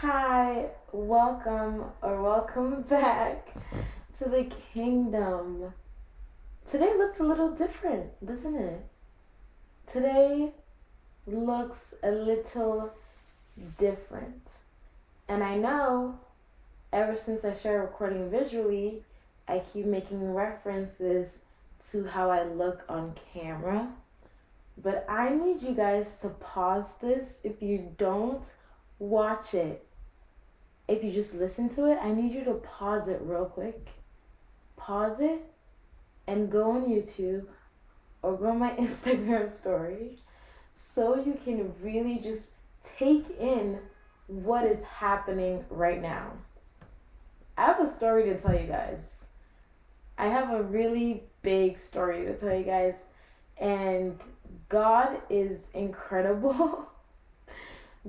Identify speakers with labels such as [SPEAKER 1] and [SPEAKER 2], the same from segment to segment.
[SPEAKER 1] Hi, welcome back to the kingdom. Today looks a little different, doesn't it? Today looks a little different. And I know ever since I started recording visually, I keep making references to how I look on camera. But I need you guys to pause this. If you don't, watch it. If you just listen to it, I need you to pause it real quick. Pause it and go on YouTube or go on my Instagram story so you can really just take in what is happening right now. I have a story to tell you guys. I have a really big story to tell you guys, and God is incredible.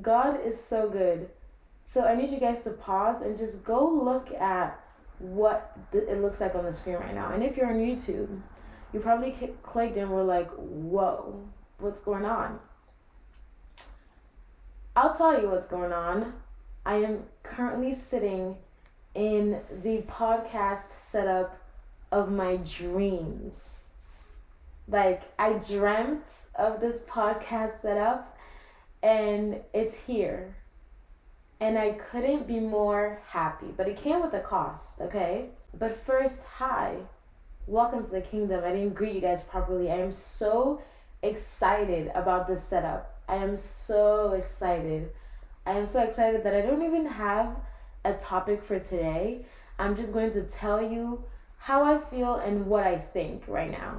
[SPEAKER 1] God is so good. So I need you guys to pause and just go look at what it looks like on the screen right now. And if you're on YouTube, you probably clicked and were like, whoa, what's going on? I'll tell you what's going on. I am currently sitting in the podcast setup of my dreams. Like, I dreamt of this podcast setup and it's here. And I couldn't be more happy, but it came with a cost, okay? But first, hi, welcome to the kingdom. I didn't greet you guys properly. I am so excited about this setup. I am so excited. I am so excited that I don't even have a topic for today. I'm just going to tell you how I feel and what I think right now.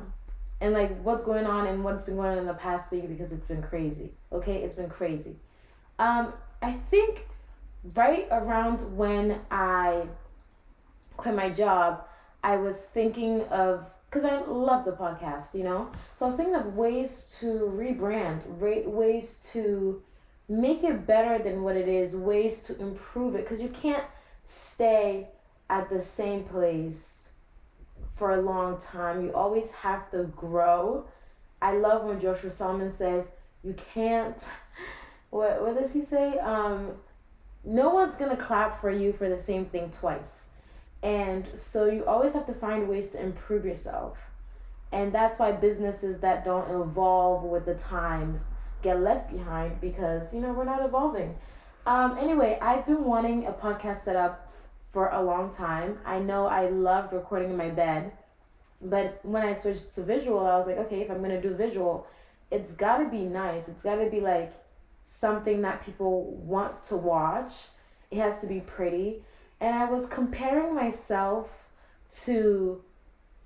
[SPEAKER 1] And like what's going on and what's been going on in the past week, because it's been crazy, okay? It's been crazy. I think right around when I quit my job, I was thinking of, because I love the podcast, you know? So I was thinking of ways to rebrand, ways to make it better than what it is, ways to improve it, because you can't stay at the same place for a long time. You always have to grow. I love when Joshua Solomon says, you can't, what does he say? No one's gonna clap for you for the same thing twice. And so you always have to find ways to improve yourself. And that's why businesses that don't evolve with the times get left behind, because, we're not evolving. Anyway, I've been wanting a podcast set up for a long time. I know I loved recording in my bed, but when I switched to visual, I was like, okay, if I'm gonna do visual, it's gotta be nice. It's gotta be like something that people want to watch. It has to be pretty. And I was comparing myself to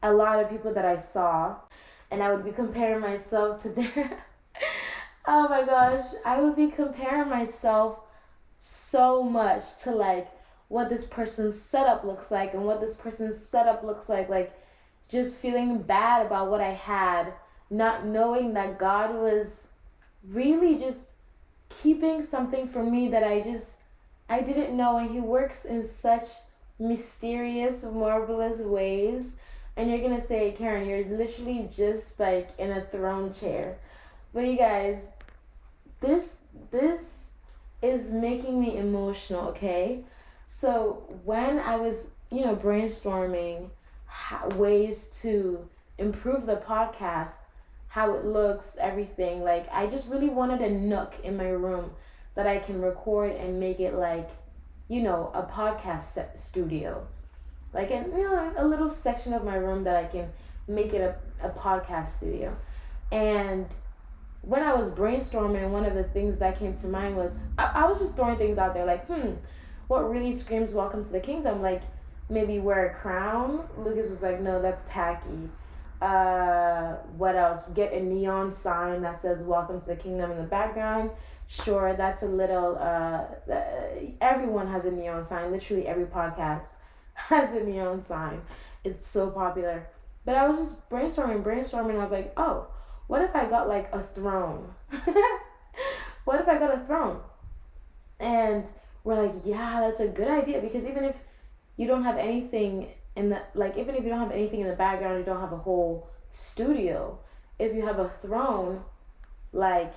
[SPEAKER 1] a lot of people that I saw, and I would be comparing myself to their oh my gosh, I would be comparing myself so much to like what this person's setup looks like and what this person's setup looks like just feeling bad about what I had, not knowing that God was really just keeping something for me that I didn't know. And he works in such mysterious, marvelous ways. And you're gonna say, Karen, you're literally just like in a throne chair. But you guys, this is making me emotional, okay? So when I was, brainstorming ways to improve the podcast, how it looks, everything, like I just really wanted a nook in my room that I can record and make it like, a podcast studio. Like, a little section of my room that I can make it a podcast studio. And when I was brainstorming, one of the things that came to mind was, I was just throwing things out there like, what really screams welcome to the kingdom? Like, maybe wear a crown. Lucas was like, no, that's tacky. What else? Get a neon sign that says welcome to the kingdom in the background. Sure, that's a little, everyone has a neon sign. Literally every podcast has a neon sign. It's so popular. But I was just brainstorming. I was like, oh, what if I got like a throne? What if I got a throne? And we're like, yeah, that's a good idea, because even if you don't have anything even if you don't have anything in the background, you don't have a whole studio, if you have a throne, like,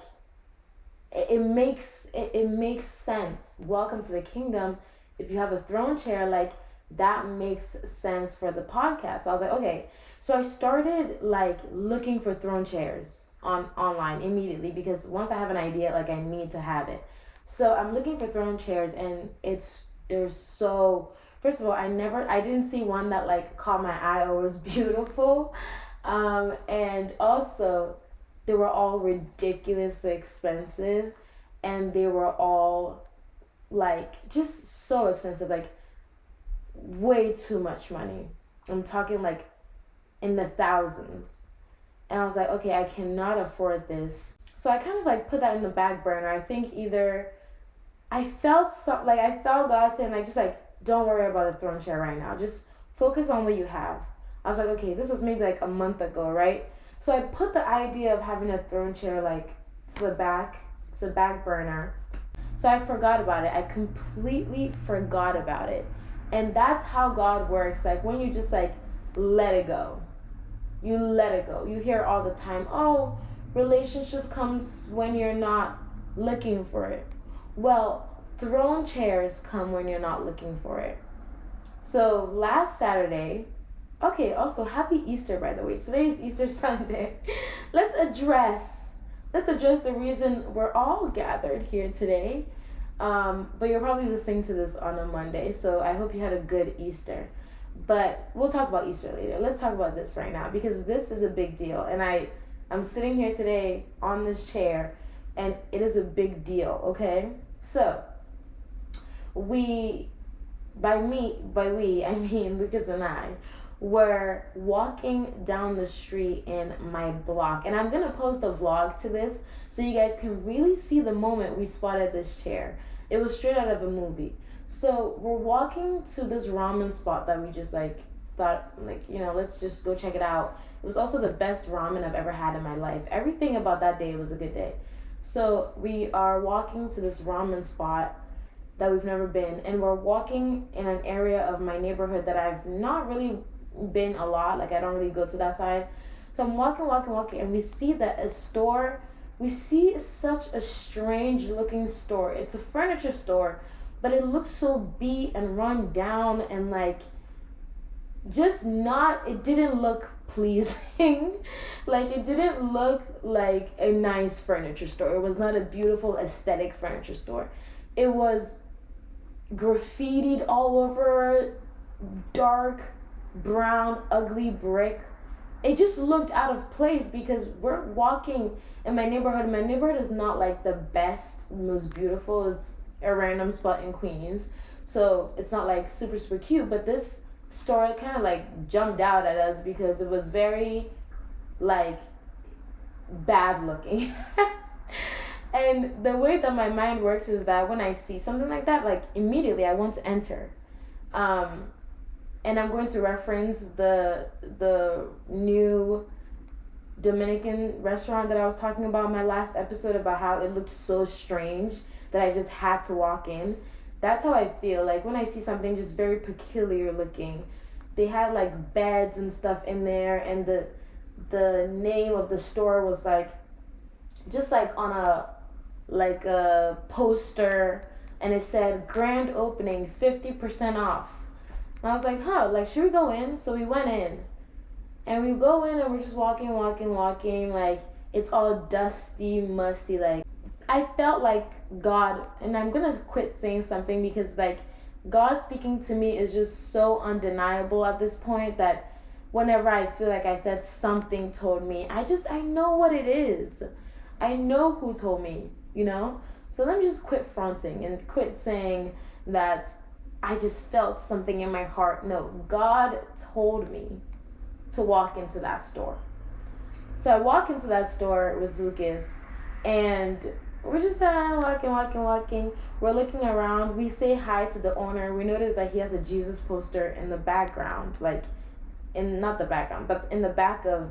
[SPEAKER 1] it makes sense. Welcome to the kingdom. If you have a throne chair, like that makes sense for the podcast. So I was like, okay. So I started like looking for throne chairs online immediately, because once I have an idea, like I need to have it. So I'm looking for throne chairs, and there's so, first of all, I didn't see one that like caught my eye or was beautiful. And also they were all ridiculously expensive, and they were all like just so expensive, like way too much money. I'm talking like in the thousands. And I was like, okay, I cannot afford this. So I kind of like put that in the back burner. I think either I felt God saying like, just like, don't worry about a throne chair right now. Just focus on what you have. I was like, okay, this was maybe like a month ago, right? So I put the idea of having a throne chair like to the back burner. So I forgot about it. I completely forgot about it. And that's how God works. Like when you just like let it go. You let it go. You hear all the time, oh, relationship comes when you're not looking for it. Well, throne chairs come when you're not looking for it. So last Saturday, okay, also happy Easter, by the way. Today is Easter Sunday. Let's address the reason we're all gathered here today. But you're probably listening to this on a Monday, so I hope you had a good Easter. But we'll talk about Easter later. Let's talk about this right now, because this is a big deal. And I'm sitting here today on this chair, and it is a big deal, okay? So, by we, I mean Lucas and I, were walking down the street in my block. And I'm going to post a vlog to this so you guys can really see the moment we spotted this chair. It was straight out of a movie. So we're walking to this ramen spot that we just like thought like, let's just go check it out. It was also the best ramen I've ever had in my life. Everything about that day was a good day. So we are walking to this ramen spot that we've never been, and we're walking in an area of my neighborhood that I've not really been a lot. Like I don't really go to that side. So I'm walking, and we see that we see such a strange looking store. It's a furniture store, but it looks so beat and run down, and like it didn't look pleasing. Like it didn't look like a nice furniture store. It was not a beautiful aesthetic furniture store. It was graffitied all over, dark brown ugly brick. It just looked out of place, because we're walking in my neighborhood. My neighborhood is not like the best, most beautiful. It's a random spot in Queens, so it's not like super cute. But this store kind of like jumped out at us because it was very like bad looking. And the way that my mind works is that when I see something like that, like immediately I want to enter. And I'm going to reference the new Dominican restaurant that I was talking about in my last episode, about how it looked so strange that I just had to walk in. That's how I feel. Like when I see something just very peculiar looking, they had like beds and stuff in there, and the name of the store was like just like on a poster, and it said grand opening 50% off. And I was like, like, should we go in? So we went in. And we go in, and we're just walking. Like, it's all dusty, musty. Like, I felt like God, and I'm going to quit saying something, because, like, God speaking to me is just so undeniable at this point that whenever I feel like I said something told me, I know what it is. I know who told me, So let me just quit fronting and quit saying that I just felt something in my heart. No, God told me to walk into that store. So I walk into that store with Lucas, and we're just walking. We're looking around. We say hi to the owner. We notice that he has a Jesus poster in the background, like not the background, but in the back of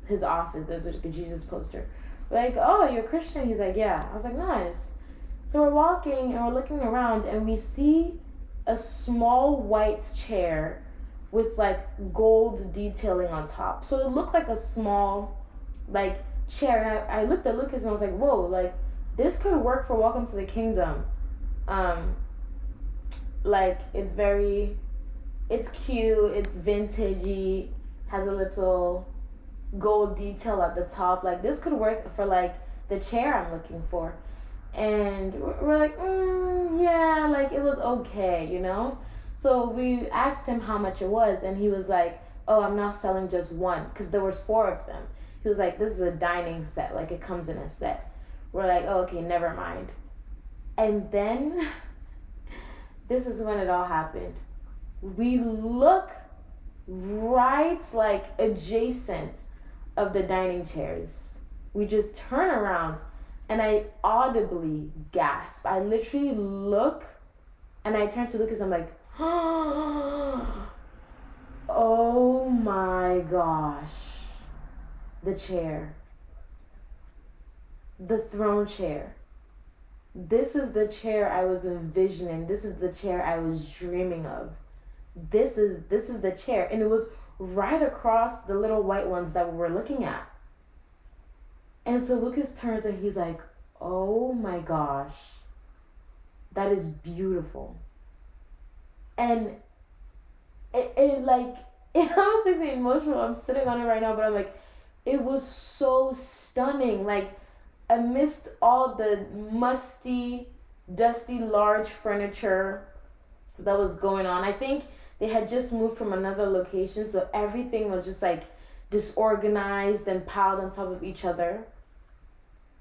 [SPEAKER 1] his office, there's like a Jesus poster. We're like, oh, you're a Christian? He's like, yeah. I was like, nice. So we're walking, and we're looking around, and we see a small white chair with like gold detailing on top. So it looked like a small like chair, and I looked at Lucas and I was like, whoa, like this could work for Welcome to the Kingdom. Like, it's cute, it's vintagey, has a little gold detail at the top. Like, this could work for like the chair I'm looking for. And we're like, yeah, like it was okay, you know? So we asked him how much it was, and he was like, oh, I'm not selling just one, because there was 4 of them. He was like, this is a dining set, like it comes in a set. We're like, oh, okay, never mind. And then this is when it all happened. We look right, like adjacent of the dining chairs. We just turn around and I audibly gasp. I literally look and I turn to Lucas. I'm like, oh my gosh. The chair. The throne chair. This is the chair I was envisioning. This is the chair I was dreaming of. This is the chair. And it was right across the little white ones that we were looking at. And so Lucas turns and he's like, oh my gosh, that is beautiful. And it almost makes me emotional. I'm sitting on it right now, but I'm like, it was so stunning. Like, amidst all the musty, dusty, large furniture that was going on, I think they had just moved from another location, so everything was just like disorganized and piled on top of each other.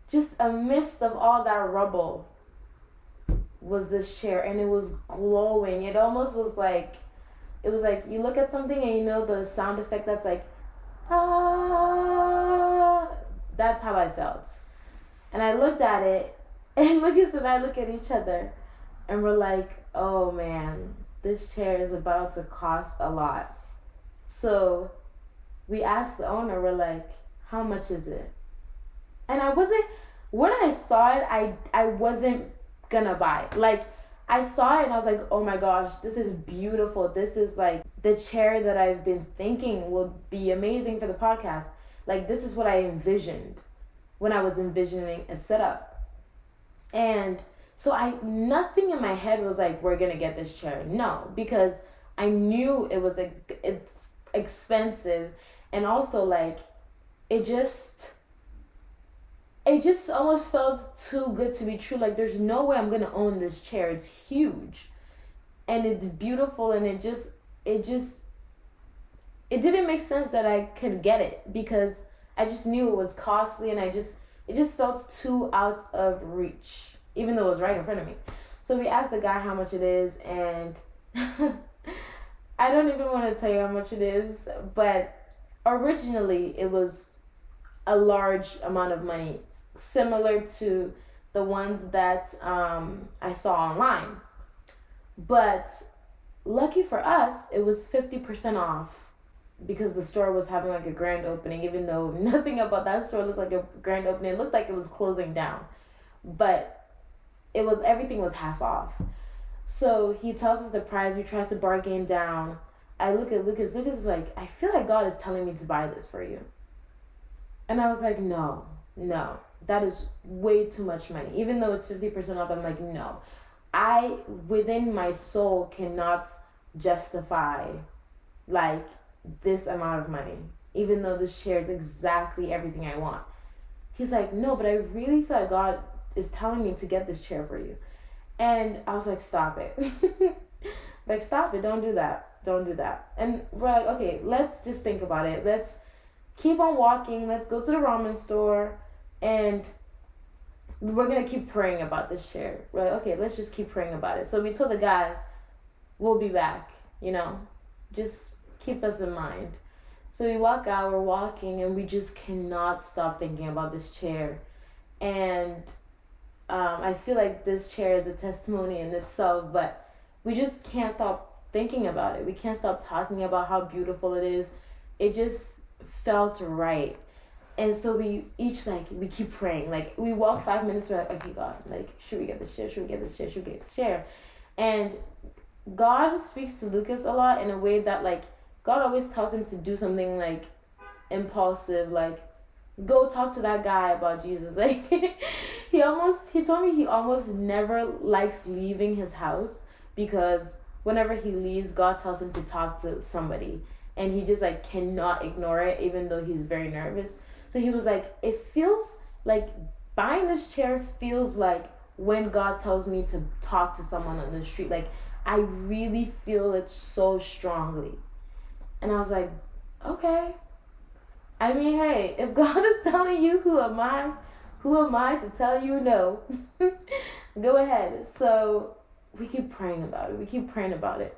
[SPEAKER 1] Just amidst of all that rubble was this chair, and it was glowing. It almost was like, it was like you look at something and you know the sound effect that's like, ah, that's how I felt. And I looked at it, and Lucas and I look at each other, and we're like, oh man, this chair is about to cost a lot. So we asked the owner, we're like, how much is it? And when I saw it, I wasn't gonna buy. Like, I saw it and I was like, oh my gosh, this is beautiful. This is like the chair that I've been thinking will be amazing for the podcast. Like, this is what I envisioned when I was envisioning a setup. And so nothing in my head was like, we're gonna get this chair. No, because I knew it's expensive, and also like it just almost felt too good to be true. Like, there's no way I'm gonna own this chair. It's huge and it's beautiful, and it didn't make sense that I could get it, because I just knew it was costly, and it just felt too out of reach, even though it was right in front of me. So we asked the guy how much it is, and I don't even want to tell you how much it is, but originally it was a large amount of money, similar to the ones that I saw online. But lucky for us, it was 50% off, because the store was having like a grand opening, even though nothing about that store looked like a grand opening. It looked like it was closing down, but everything was half off. So he tells us the price. We tried to bargain down. I look at Lucas. Lucas is like, I feel like God is telling me to buy this for you. And I was like, no, that is way too much money. Even though it's 50% off, I'm like, no. I, within my soul, cannot justify like this amount of money, even though this chair is exactly everything I want. He's like, no, but I really feel like God is telling me to get this chair for you. And I was like, stop it. Like, stop it. Don't do that. And we're like, okay, let's just think about it. Let's keep on walking. Let's go to the ramen store, and we're going to keep praying about this chair. We're like, okay, let's just keep praying about it. So we told the guy, we'll be back, just keep us in mind. So we walk out, we're walking, and we just cannot stop thinking about this chair. And I feel like this chair is a testimony in itself, but we just can't stop thinking about it. We can't stop talking about how beautiful it is. It just felt right. And so we each, we keep praying. Like, we walk 5 minutes, we're like, okay, God, should we get this chair? Should we get this chair? Should we get this chair? And God speaks to Lucas a lot in a way that, God always tells him to do something, impulsive, go talk to that guy about Jesus. Like, he told me he almost never likes leaving his house because whenever he leaves, God tells him to talk to somebody, and he just like cannot ignore it, even though he's very nervous. So he was like, it feels like buying this chair feels like when God tells me to talk to someone on the street. Like, I really feel it so strongly. And I was like, okay. I mean, hey, if God is telling you, who am I? Who am I to tell you no? Go ahead. So we keep praying about it. We keep praying about it.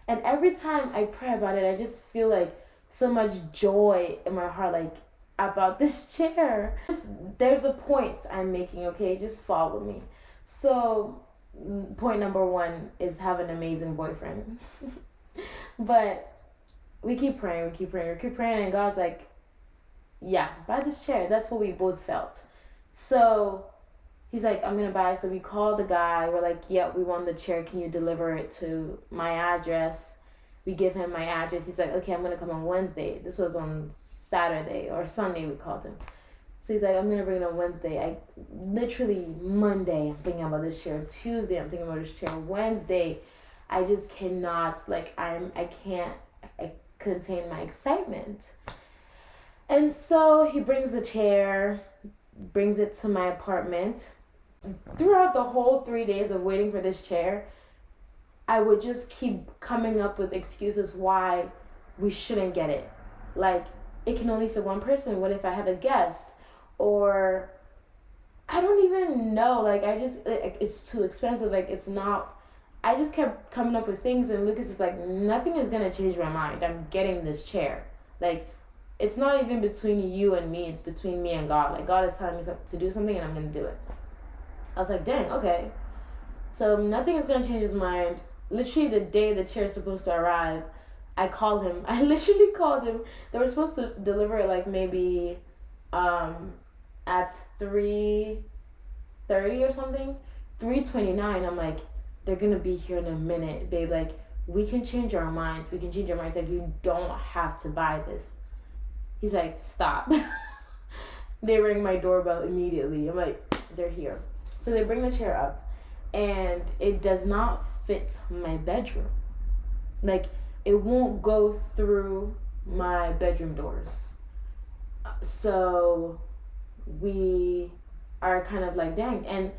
[SPEAKER 1] And every time I pray about it, I just feel like so much joy in my heart, like about this chair. There's a point I'm making, okay? Just follow me. So, point number one is have an amazing boyfriend. But we keep praying, and God's like, yeah, buy this chair. That's what we both felt. So he's like, I'm gonna buy it. So we call the guy. We're like, yeah, we want the chair. Can you deliver it to my address? We give him my address. He's like, okay, I'm gonna come on Wednesday. This was on Saturday or Sunday, we called him. So he's like, I'm gonna bring it on Wednesday. I literally Monday I'm thinking about this chair. Tuesday I'm thinking about this chair. Wednesday, I just cannot, like, I can't contain my excitement. And so he brings the chair, brings it to my apartment. Throughout the whole 3 days of waiting for this chair, I would just keep coming up with excuses why we shouldn't get it. Like, it can only fit one person. What if I have a guest? Or I don't even know. Like, it's too expensive. Like, it's not. I just kept coming up with things, and Lucas is like, nothing is going to change my mind. I'm getting this chair. Like, it's not even between you and me. It's between me and God. Like, God is telling me to do something, and I'm going to do it. I was like, dang, okay. So nothing is going to change his mind. Literally the day the chair is supposed to arrive, I called him. I literally called him. They were supposed to deliver it like maybe at 3:30 or something. 3:29. I'm like, they're going to be here in a minute, babe. Like, we can change our minds. We can change our minds. Like, you don't have to buy this. He's like, stop. They ring my doorbell immediately. I'm like, they're here. So they bring the chair up, and it does not fit my bedroom. Like, it won't go through my bedroom doors. So we are kind of like, dang. And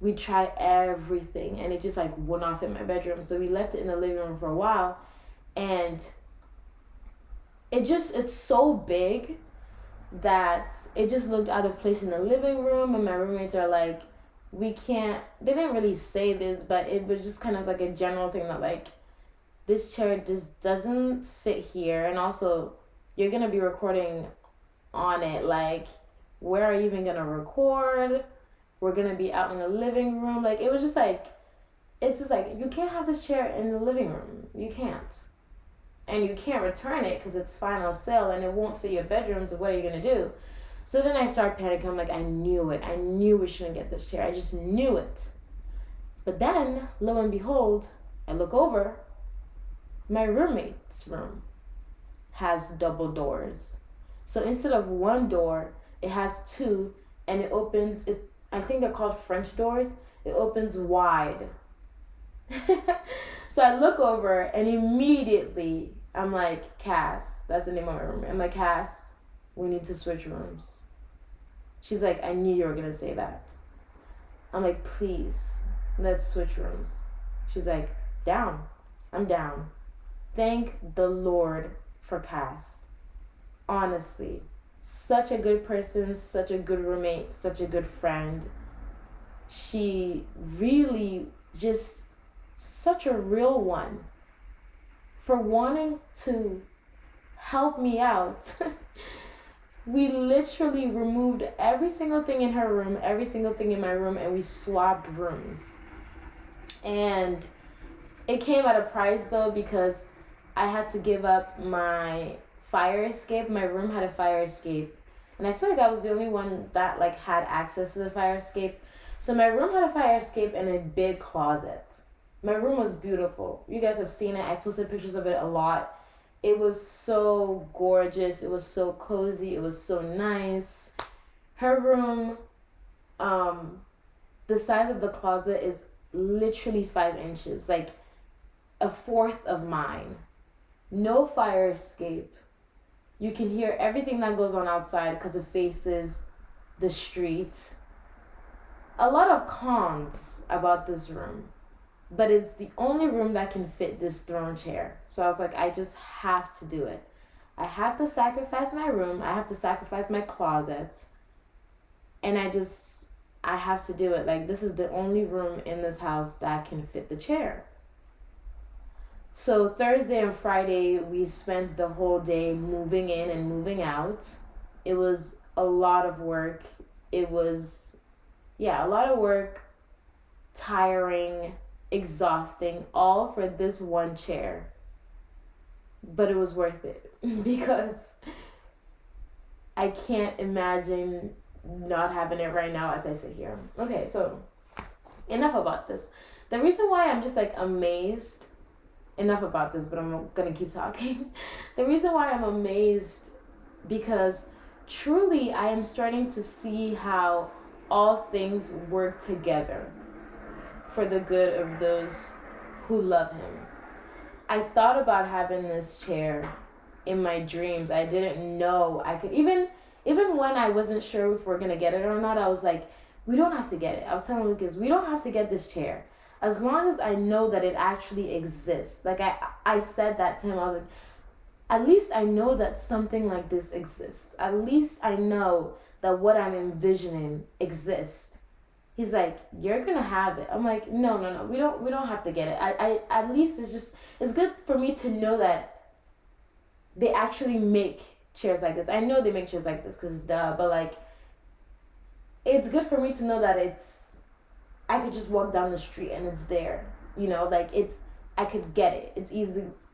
[SPEAKER 1] we tried everything, and it just like would not fit my bedroom. So we left it in the living room for a while, and it's so big that it just looked out of place in the living room. And my roommates are like, we can't, they didn't really say this, but it was just kind of like a general thing that like, this chair just doesn't fit here. And also, you're going to be recording on it. Like, where are you even going to record? We're going to be out in the living room. Like, it was just like, it's just like, you can't have this chair in the living room. You can't. And you can't return it because it's final sale and it won't fit your bedroom. So what are you going to do? So then I start panicking. I'm like, I knew it. I knew we shouldn't get this chair. I just knew it. But then, lo and behold, I look over. My roommate's room has double doors. So instead of one door, it has two, and it opens, I think they're called French doors. It opens wide. So I look over, and immediately I'm like, Cass, that's the name of my room. I'm like, Cass, we need to switch rooms. She's like, I knew you were going to say that. I'm like, please, let's switch rooms. She's like, down. I'm down. Thank the Lord for Cass. Honestly, such a good person, such a good roommate, such a good friend. She really just such a real one for wanting to help me out. We literally removed every single thing in her room, every single thing in my room, and we swapped rooms. And it came at a price though, because I had to give up my fire escape. My room had a fire escape, and I feel like I was the only one that like had access to the fire escape. So my room had a fire escape and a big closet. My room was beautiful. You guys have seen it. I posted pictures of it a lot. It was so gorgeous. It was so cozy. It was so nice. Her room, the size of the closet is literally 5 inches, like a fourth of mine. No fire escape. You can hear everything that goes on outside because it faces the street. A lot of cons about this room, but it's the only room that can fit this throne chair. So I was like, I just have to do it. I have to sacrifice my room. I have to sacrifice my closet. And I have to do it. Like, this is the only room in this house that can fit the chair. So Thursday and Friday, we spent the whole day moving in and moving out. It was a lot of work. It was, a lot of work, tiring, exhausting, all for this one chair. But it was worth it because I can't imagine not having it right now as I sit here. Okay, so enough about this. The reason why I'm just like amazed, enough about this, but I'm gonna keep talking. The reason why I'm amazed, because truly I am starting to see how all things work together for the good of those who love him. I thought about having this chair in my dreams. I didn't know I could, even when I wasn't sure if we're gonna get it or not, I was like, we don't have to get it. I was telling Lucas, we don't have to get this chair. As long as I know that it actually exists. Like I said that to him. I was like, at least I know that something like this exists. At least I know that what I'm envisioning exists. He's like, you're gonna have it. I'm like, no, we don't have to get it. I at least it's good for me to know that they actually make chairs like this. I know they make chairs like this because duh, but like, it's good for me to know that I could just walk down the street and it's there. Like I could get it. It's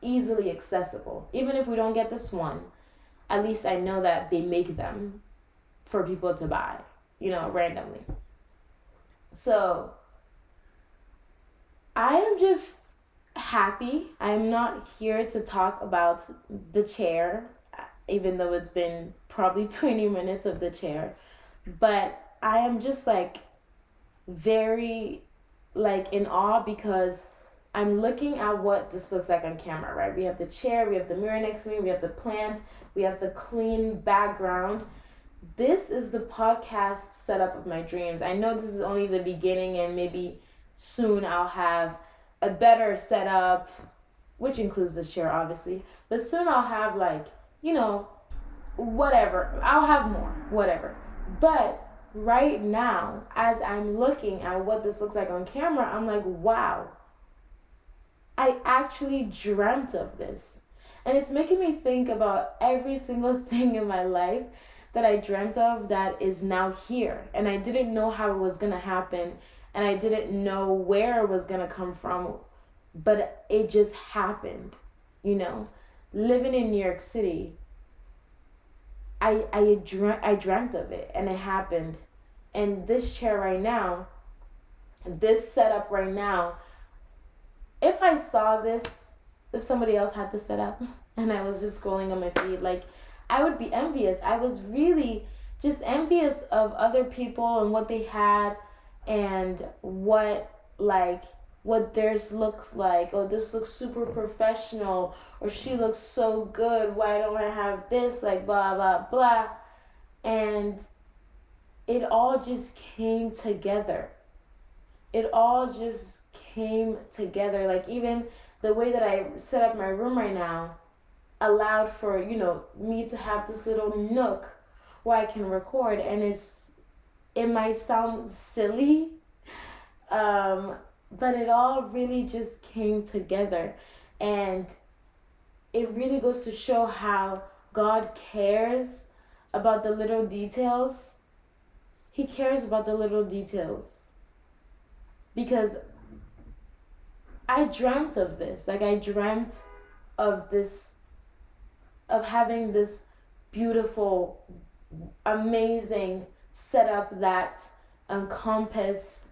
[SPEAKER 1] easily accessible. Even if we don't get this one, at least I know that they make them for people to buy, randomly. So I am just happy. I'm not here to talk about the chair, even though it's been probably 20 minutes of the chair. But I am just like very like in awe because I'm looking at what this looks like on camera, right? We have the chair, we have the mirror next to me, we have the plants, we have the clean background. This is the podcast setup of my dreams. I know this is only the beginning and maybe soon I'll have a better setup, which includes this chair obviously, but soon I'll have like, whatever. I'll have more, whatever. But right now, as I'm looking at what this looks like on camera, I'm like, wow, I actually dreamt of this. And it's making me think about every single thing in my life that I dreamt of that is now here. And I didn't know how it was going to happen. And I didn't know where it was going to come from. But it just happened, Living in New York City, I dreamt of it and it happened. And this chair right now, this setup right now, if I saw this, if somebody else had this setup and I was just scrolling on my feed, like I would be envious. I was really just envious of other people and what they had and what theirs looks like. Oh, this looks super professional, or she looks so good. Why don't I have this? Like blah, blah, blah. And it all just came together. It all just came together. Like even the way that I set up my room right now allowed for, me to have this little nook where I can record. And it might sound silly, but it all really just came together. And it really goes to show how God cares about the little details. He cares about the little details. Because I dreamt of this. Like I dreamt of this, of having this beautiful, amazing setup that encompassed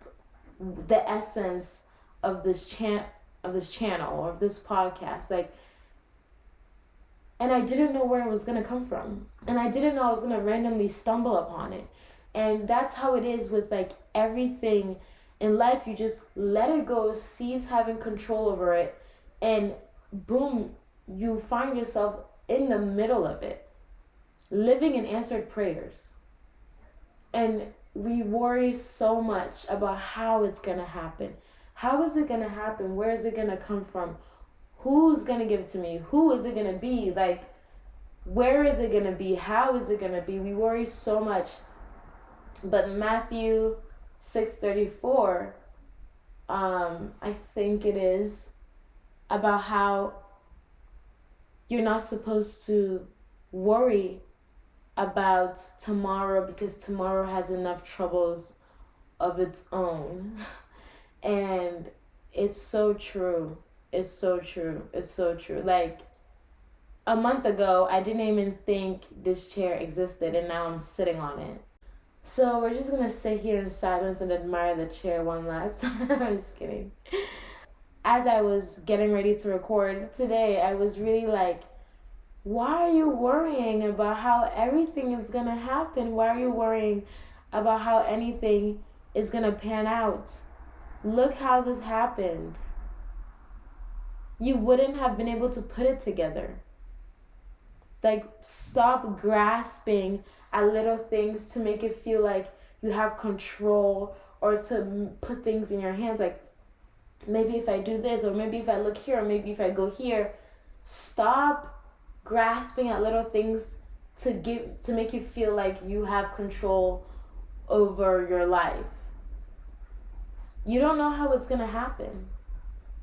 [SPEAKER 1] the essence of this channel or this podcast. Like And I didn't know where it was going to come from. And I didn't know I was going to randomly stumble upon it. And that's how it is with like everything in life. You just let it go, cease having control over it, and boom, you find yourself in the middle of it, living in answered prayers. And we worry so much about how it's going to happen. How is it going to happen? Where is it going to come from? Who's going to give it to me? Who is it going to be? Like, where is it going to be? How is it going to be? We worry so much. But Matthew 6:34, I think it is, about how you're not supposed to worry about tomorrow because tomorrow has enough troubles of its own. And it's so true. It's so true. It's so true. Like, a month ago, I didn't even think this chair existed, and now I'm sitting on it. So we're just gonna sit here in silence and admire the chair one last time. I'm just kidding. As I was getting ready to record today, I was really like, why are you worrying about how everything is gonna happen? Why are you worrying about how anything is gonna pan out? Look how this happened. You wouldn't have been able to put it together. Like, stop grasping at little things to make it feel like you have control, or to put things in your hands. Like, maybe if I do this, or maybe if I look here, or maybe if I go here. Stop grasping at little things to make you feel like you have control over your life. You don't know how it's gonna happen.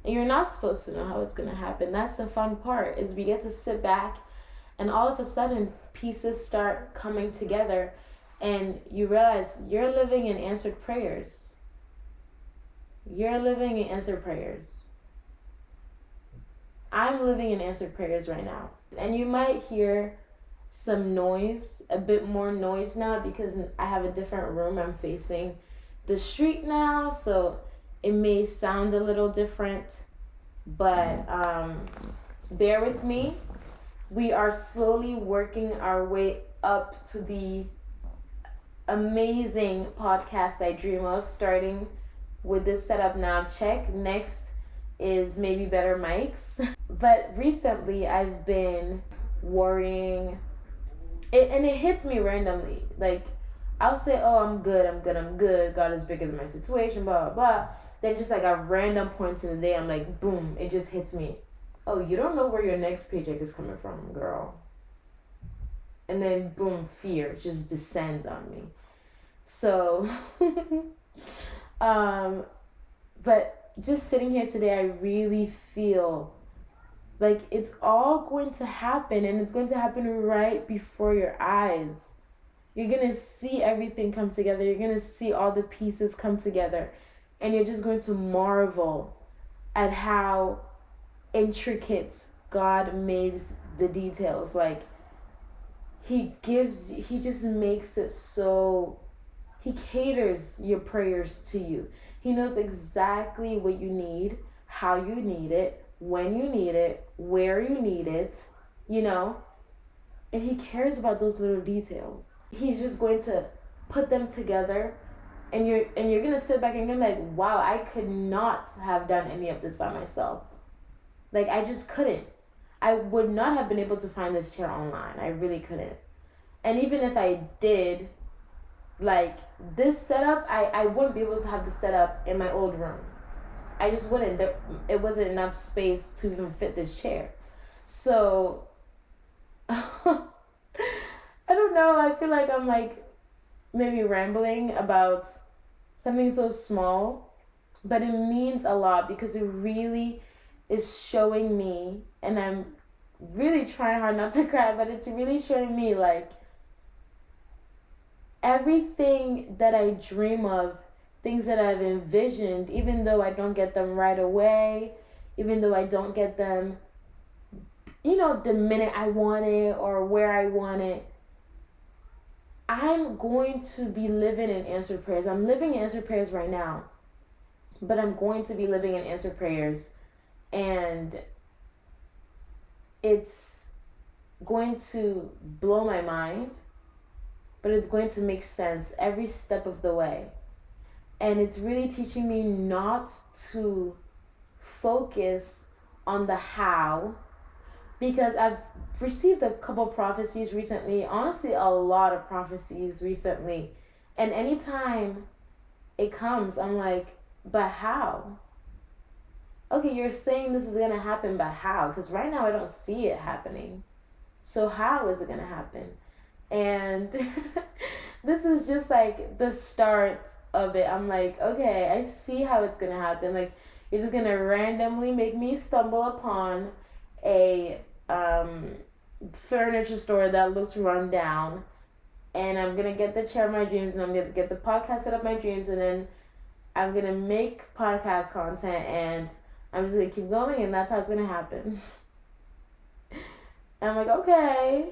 [SPEAKER 1] And you're not supposed to know how it's gonna happen. That's the fun part, is we get to sit back and all of a sudden pieces start coming together and you realize you're living in answered prayers. You're living in answered prayers. I'm living in answered prayers right now. And you might hear some noise, a bit more noise now, because I have a different room. I'm facing the street now, so it may sound a little different, but bear with me. We are slowly working our way up to the amazing podcast I dream of, starting with this setup now. Check. Next is maybe better mics. But recently I've been worrying, and it hits me randomly. Like, I'll say, oh, I'm good. God is bigger than my situation, blah, blah, blah. Then just like at random points in the day, I'm like, boom, it just hits me. Oh, you don't know where your next paycheck is coming from, girl. And then boom, fear just descends on me. So, but just sitting here today, I really feel like it's all going to happen, and it's going to happen right before your eyes. You're going to see everything come together. You're going to see all the pieces come together, and you're just going to marvel at how intricate God made the details. Like, he just makes it so, he caters your prayers to you. He knows exactly what you need, how you need it, when you need it, where you need it, and he cares about those little details. He's just going to put them together, and you're going to sit back and you're like, wow, I could not have done any of this by myself. Like, I just couldn't. I would not have been able to find this chair online. I really couldn't. And even if I did, like, this setup, I wouldn't be able to have the setup in my old room. I just wouldn't. It wasn't enough space to even fit this chair. So, I don't know. I feel like I'm like maybe rambling about something so small, but it means a lot because it really is showing me, and I'm really trying hard not to cry, but it's really showing me like everything that I dream of, things that I've envisioned, even though I don't get them right away, even though I don't get them, the minute I want it or where I want it, I'm going to be living in answered prayers. I'm living in answered prayers right now, but I'm going to be living in answered prayers. And it's going to blow my mind, but it's going to make sense every step of the way. And it's really teaching me not to focus on the how, because I've received a couple prophecies recently, honestly a lot of prophecies recently, and anytime it comes, I'm like, but how? Okay, you're saying this is gonna happen, but how? Because right now I don't see it happening. So how is it gonna happen? And this is just like the start of it. I'm like, okay, I see how it's gonna happen. Like, you're just gonna randomly make me stumble upon a furniture store that looks run down, and I'm gonna get the chair of my dreams, and I'm gonna get the podcast set up my dreams, and then I'm gonna make podcast content, and I'm just gonna keep going, and that's how it's gonna happen. And I'm like, okay.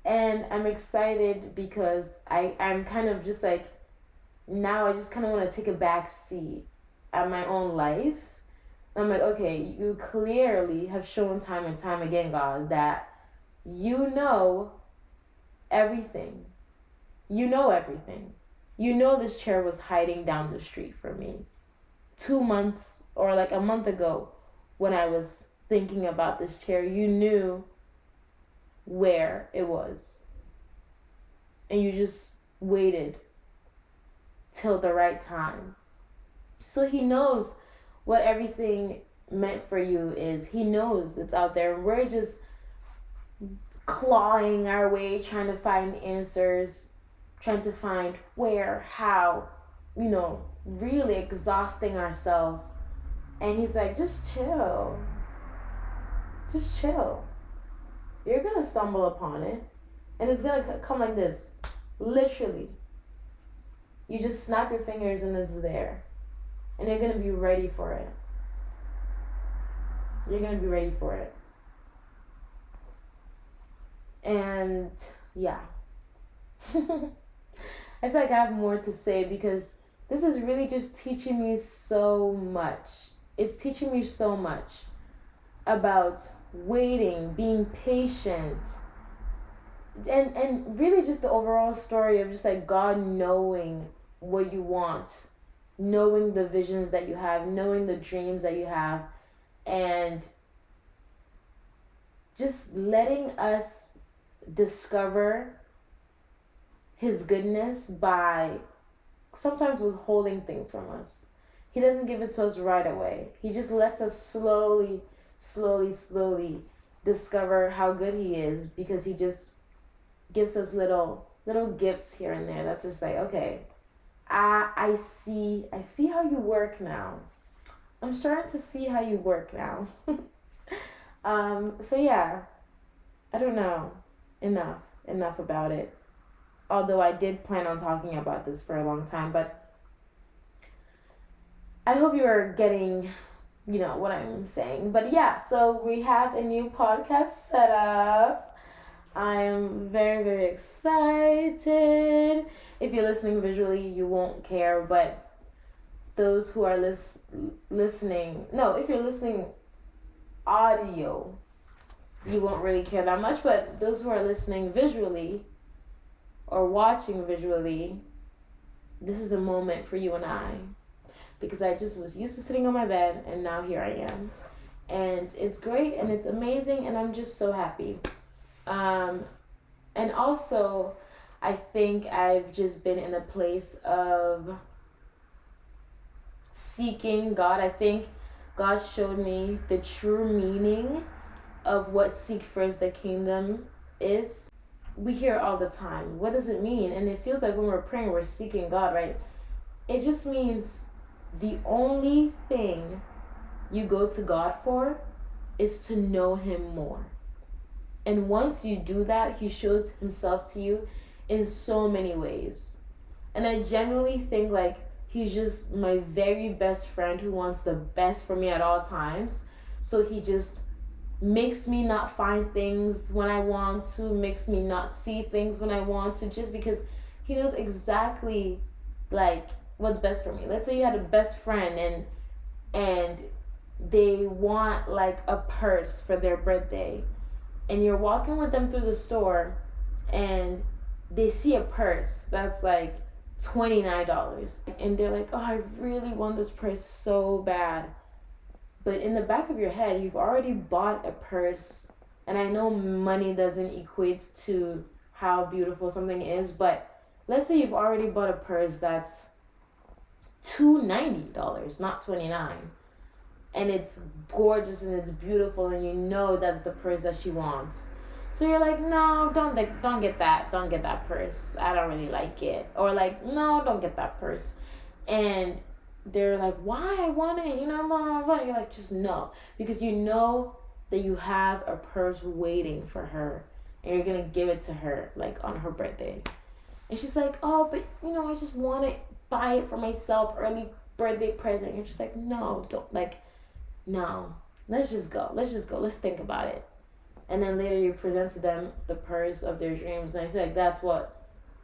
[SPEAKER 1] And I'm excited because I'm kind of just like, now I just kind of want to take a back seat at my own life. And I'm like, okay, you clearly have shown time and time again, God, that you know everything. You know everything. You know this chair was hiding down the street from me 2 months or like a month ago when I was thinking about this chair. You knew where it was, and you just waited till the right time. So he knows what everything meant for you is. He knows it's out there, and we're just clawing our way, trying to find answers, trying to find where, how, really exhausting ourselves. And he's like, just chill. You're gonna stumble upon it, and it's gonna come like this, literally. You just snap your fingers and it's there, and you're gonna be ready for it. And yeah. I feel like I have more to say because this is really just teaching me so much. It's teaching me so much about waiting, being patient, and really just the overall story of just like God knowing what you want, knowing the visions that you have, knowing the dreams that you have, and just letting us discover his goodness by sometimes withholding things from us. He doesn't give it to us right away. He just lets us slowly discover how good he is, because he just gives us little gifts here and there. That's just like, okay, I see how you work now. I'm starting to see how you work now. So yeah, I don't know. Enough about it. Although I did plan on talking about this for a long time, but I hope you are getting, what I'm saying. But yeah, so we have a new podcast set up. I'm very, very excited. If you're listening visually, you won't care, but those who are listening, if you're listening audio, you won't really care that much, but those who are listening visually or watching visually, this is a moment for you and I, because I just was used to sitting on my bed, and now here I am, and it's great and it's amazing, and I'm just so happy. And also, I think I've just been in a place of seeking God. I think God showed me the true meaning of what seek first the kingdom is. We hear it all the time. What does it mean? And it feels like when we're praying, we're seeking God, right? It just means the only thing you go to God for is to know him more. And once you do that, he shows himself to you in so many ways. And I genuinely think like he's just my very best friend who wants the best for me at all times. So he just makes me not find things when I want to, makes me not see things when I want to, just because he knows exactly like what's best for me. Let's say you had a best friend and they want like a purse for their birthday, and you're walking with them through the store, and they see a purse that's like $29, and they're like, oh, I really want this purse so bad. But in the back of your head, you've already bought a purse. And I know money doesn't equate to how beautiful something is, but let's say you've already bought a purse that's $290, not $29. And it's gorgeous and it's beautiful, and you know that's the purse that she wants. So you're like, no, don't get that. Don't get that purse. I don't really like it. Or like, no, don't get that purse. And they're like, why? I want it. Blah, blah, blah. You're like, just no. Because you know that you have a purse waiting for her. And you're going to give it to her, like, on her birthday. And she's like, oh, but, I just want to buy it for myself. Early birthday present. You're just like, no, don't. Like, no. Let's just go. Let's think about it. And then later you present to them the purse of their dreams. And I feel like that's what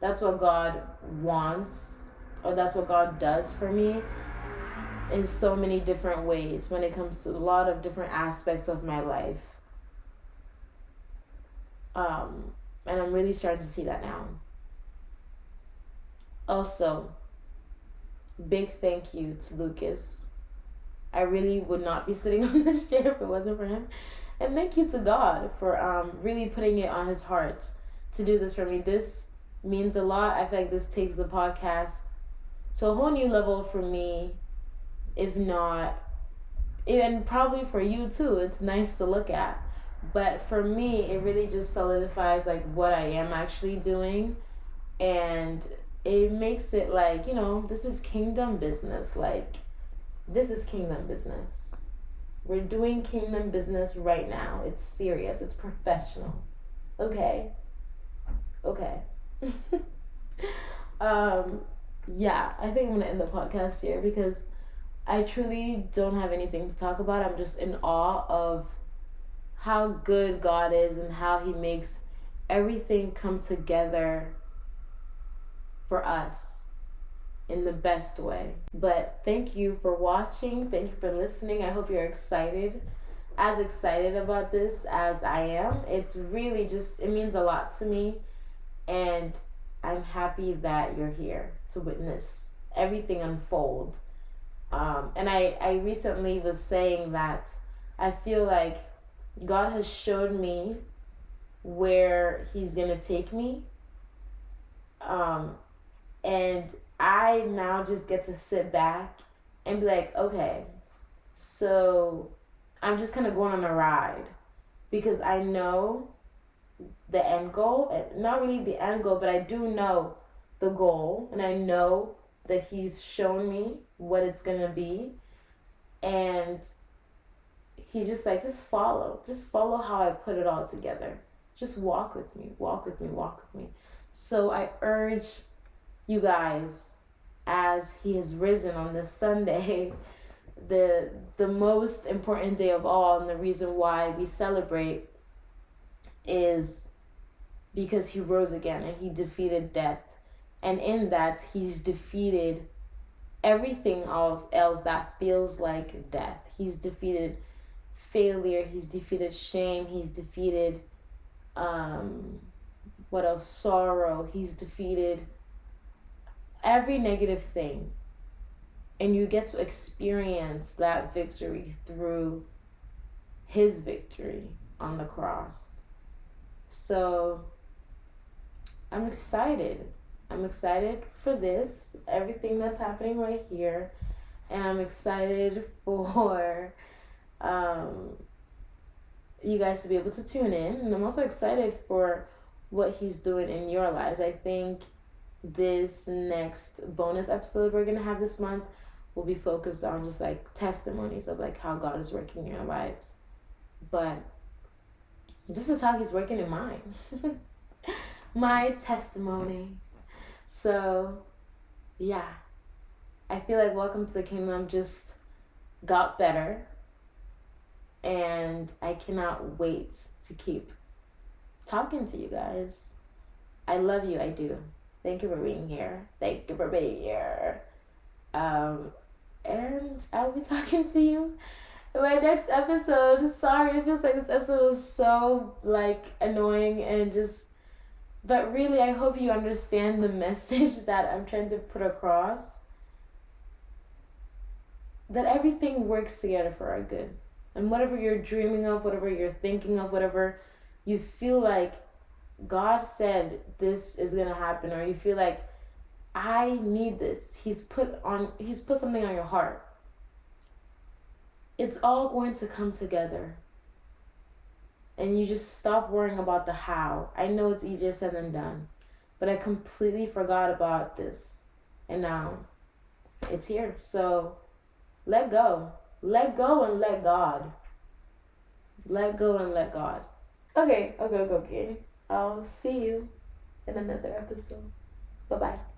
[SPEAKER 1] God wants, or that's what God does for me in so many different ways when it comes to a lot of different aspects of my life. And I'm really starting to see that now. Also, big thank you to Lucas. I really would not be sitting on this chair if it wasn't for him. And thank you to God for really putting it on his heart to do this for me. This means a lot. I feel like this takes the podcast to a whole new level for me, if not, and probably for you too. It's nice to look at. But for me, it really just solidifies like what I am actually doing. And it makes it like, this is kingdom business. Like, this is kingdom business. We're doing kingdom business right now. It's serious. It's professional. Okay. Yeah, I think I'm going to end the podcast here because I truly don't have anything to talk about. I'm just in awe of how good God is and how he makes everything come together for us in the best way. But thank you for watching. Thank you for listening. I hope you're excited about this as I am. It's really it means a lot to me. And I'm happy that you're here to witness everything unfold. And I recently was saying that I feel like God has showed me where he's going to take me. And I now just get to sit back and be like, okay, so I'm just kind of going on a ride because I know the end goal, not really the end goal, but I do know the goal, and I know that he's shown me what it's going to be. And he's just like, just follow how I put it all together. Just walk with me. So I urge you guys, as he has risen on this Sunday, the most important day of all, and the reason why we celebrate is because he rose again and he defeated death. And in that, he's defeated everything else that feels like death. He's defeated failure, he's defeated shame, he's defeated sorrow, he's defeated every negative thing. And you get to experience that victory through his victory on the cross. So I'm excited for this, everything that's happening right here. And I'm excited for you guys to be able to tune in. And I'm also excited for what he's doing in your lives. I think this next bonus episode we're going to have this month will be focused on just like testimonies of like how God is working in your lives. But this is how he's working in mine. My testimony. So, yeah. I feel like Welcome to the Kingdom just got better. And I cannot wait to keep talking to you guys. I love you, I do. Thank you for being here. And I'll be talking to you my next episode, sorry, it feels like this episode was so like annoying and just, but really I hope you understand the message that I'm trying to put across. That everything works together for our good. And whatever you're dreaming of, whatever you're thinking of, whatever you feel like God said this is gonna happen, or you feel like I need this. He's put something on your heart. It's all going to come together. And you just stop worrying about the how. I know it's easier said than done, but I completely forgot about this. And now it's here. So let go. Let go and let God. Let go and let God. Okay. I'll see you in another episode. Bye-bye.